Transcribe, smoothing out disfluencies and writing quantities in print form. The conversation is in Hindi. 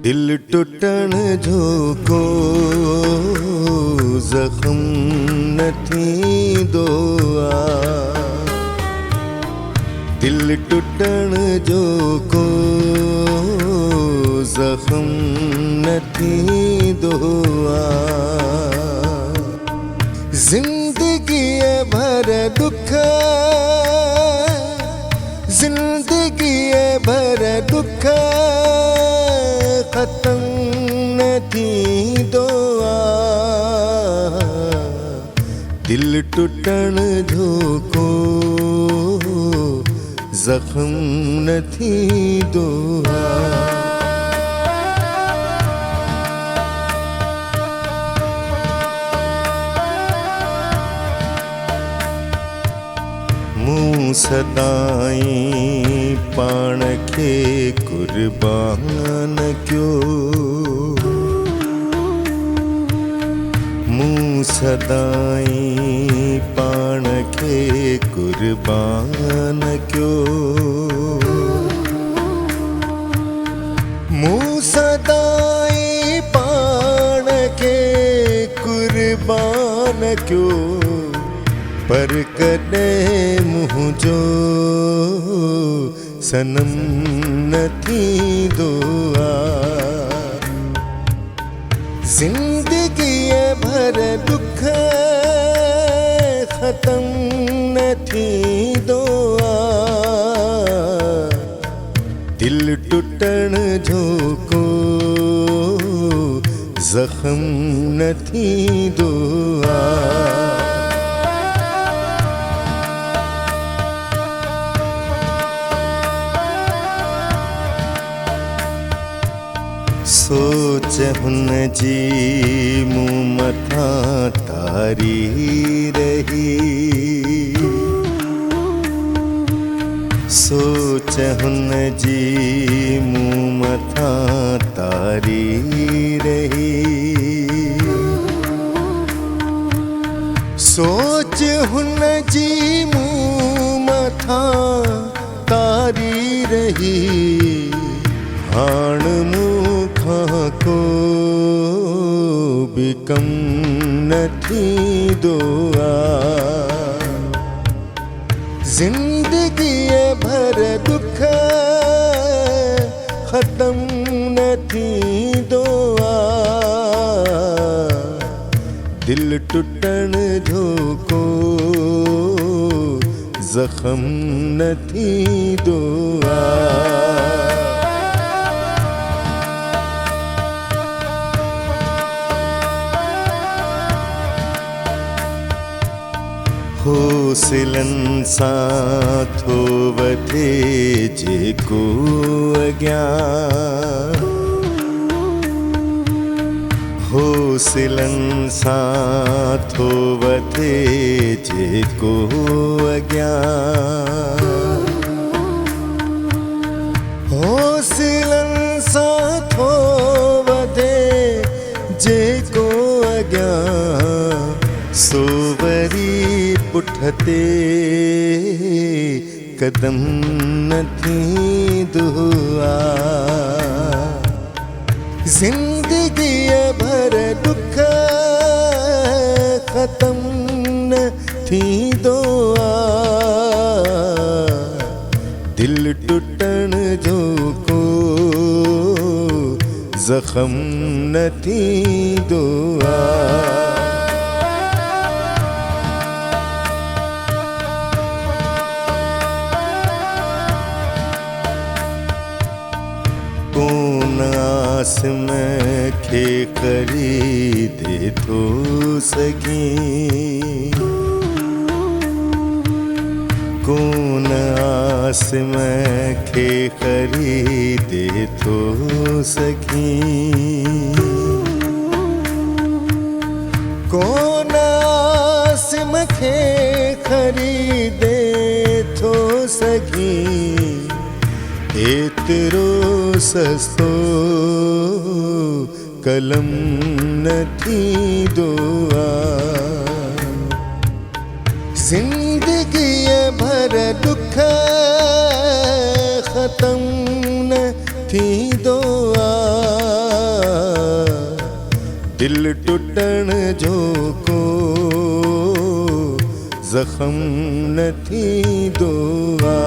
दिल टूटण जो को जख्म नथी दुआ। दिल टूटण जो को जख्म नथी दुआ। जिंदगी भर दुख, जिंदगी भर दुख खत्म नथी दुआ। दिल टूटण जो को जख्म नथी दुआ। मूं सदाई पाण खे कुर्बान क्यो। मूं सदाई पाण खे कुर्बान क्यो। मूं सदाई पाण खे कुर्बान क्यो। पर कॾहिं मुंहिंजो सनम नथी दुआ। जिंदगी भर दुख खत्म नथी दुआ। दिल टूटण जो को जख्म नथी दुआ। सोच हुन जी मूं मथां तारी रही। सोच हुन जी मूं मथां तारी रही। सोच हुन जी मूं मथां तारी रही। हाण मूंखां को भी कम नथी दुआ। जिंदगी भर दुख खत्म नथी दुआ। दिल टूटण जो को जख्म नथी दुआ। होसिलन सां थो वधे जेको अॻियां। होसिलन सां थो वधे जेको अॻियां। होसिलन सां थो वधे जेको अॻियां। सो वरी पुठिते कदम नथी दुआ। जिंदगी भर दुख खत्म नथी दुआ। दिल टूटण जो को जख्म नथी दुआ। कौन आसम खे खरीदे थो सघी। कौन आसम खे खरीदे थो सघी। कौन आसम खे खरीदे थो सघी। एतिरो सस्तो कलम नथी दुआ। जिंदगी भर दुख खत्म न थी दुआ। दिल टूटण जो को जख्म नथी दुआ।